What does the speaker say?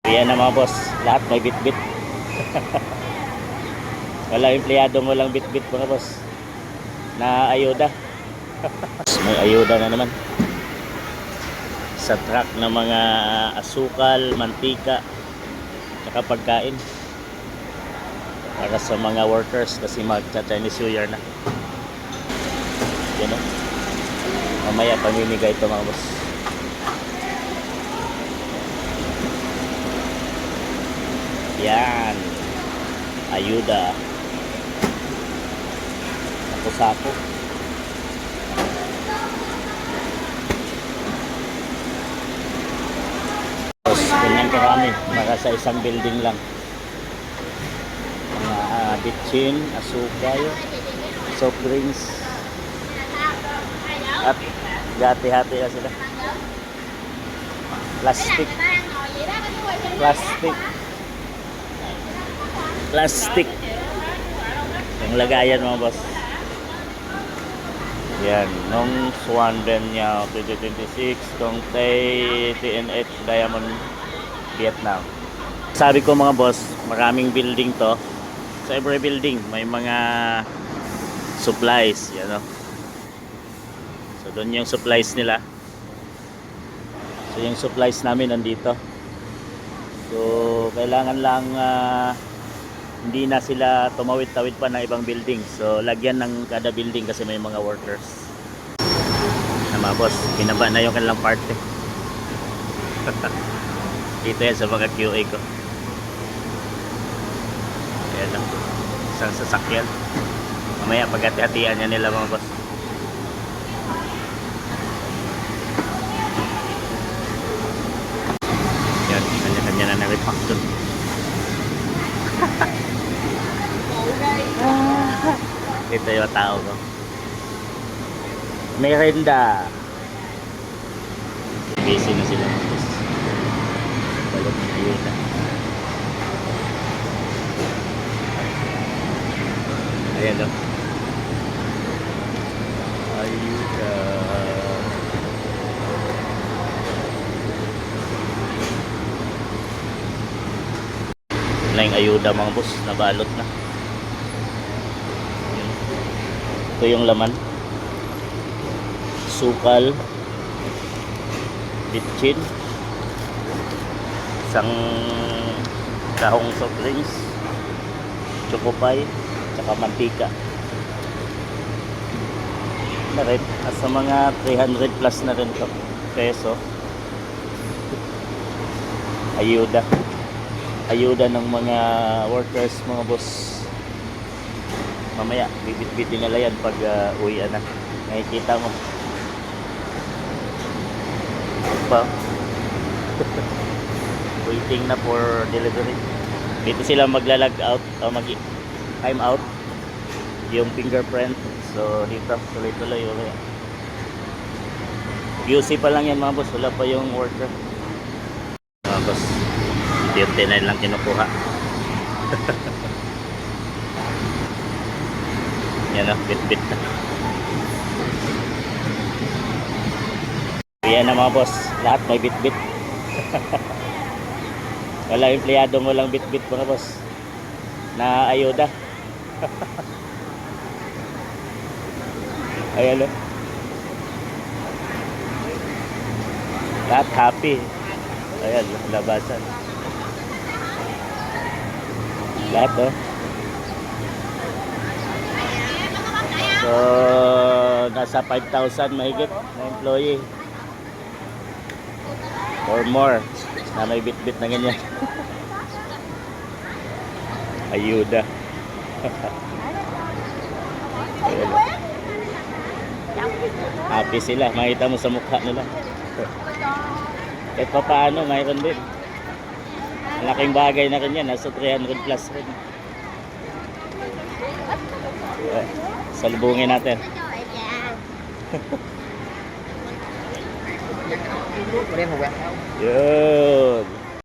Yan na mga boss, lahat may bit-bit. Wala empleyado mo lang bit-bit mga boss na ayuda. May ayuda na naman sa truck ng mga asukal, mantika, saka pagkain para sa mga workers kasi magcha-Chinese New Year na. Yan o, mamaya pamimigay ito mga boss. Yan, ayuda, sako-sako. Ganyan karami para sa isang building lang. Mga bitchin, asukal, soft drinks, at gati-hati na sila. Plastic yung lagayan mga boss. Yan, nung Swanden niya 2026 tong TNH Diamond Vietnam. Sabi ko mga boss, maraming building to. Sa every building may mga supplies, yan o. So doon yung supplies nila. So yung supplies namin nandito. So kailangan lang hindi na sila tumawid-tawid pa ng ibang building. So lagyan ng kada building kasi may mga workers. Na mga boss, binaba na yung kanilang parte. Dito yan sa mga QA ko. Ayan lang, isang sasakyan. Mamaya pag-hati-hatian yan nila mga boss. Yan, kanya-kanya na na-refactor. Ito yung tao ko. Merenda. Busy na sila mga boss. Balot na ayuda. Ayan o. Ayuda. Na yung ayuda mga boss. Nabalot na. Ito yung laman. Sukal, bitchin, isang kahong soft drinks, choco pie, tsaka mantika. Na rin, nasa mga 300 plus na rin to peso. Ayuda. Ayuda ng mga workers mga boss. Mamaya bibit-bitin nila yan pag uwian na. Nakikita mo pa. Waiting na for delivery. Dito sila maglalag out o time out yung fingerprint. So dito tuloy-tuloy ulit. QC pa lang yan mga boss, wala pa yung worker mga boss. Hindi na lang kinukuha. Yan o, bit-bit na. Yan na mga boss, lahat may bit-bit. Wala empleyado mo lang bit-bit mga boss na ayuda. Ayan o. Lahat happy. Ayan, labasan. Lahat o. So, nasa 5,000 mahigit na employee. Or more na may bit-bit na ganyan. Ayuda. Happy sila, makita mo sa mukha nila. Kahit pa paano, mayroon din. Malaking bagay na rin yan, nasa 300 plus rin. Salubungin natin. Yun.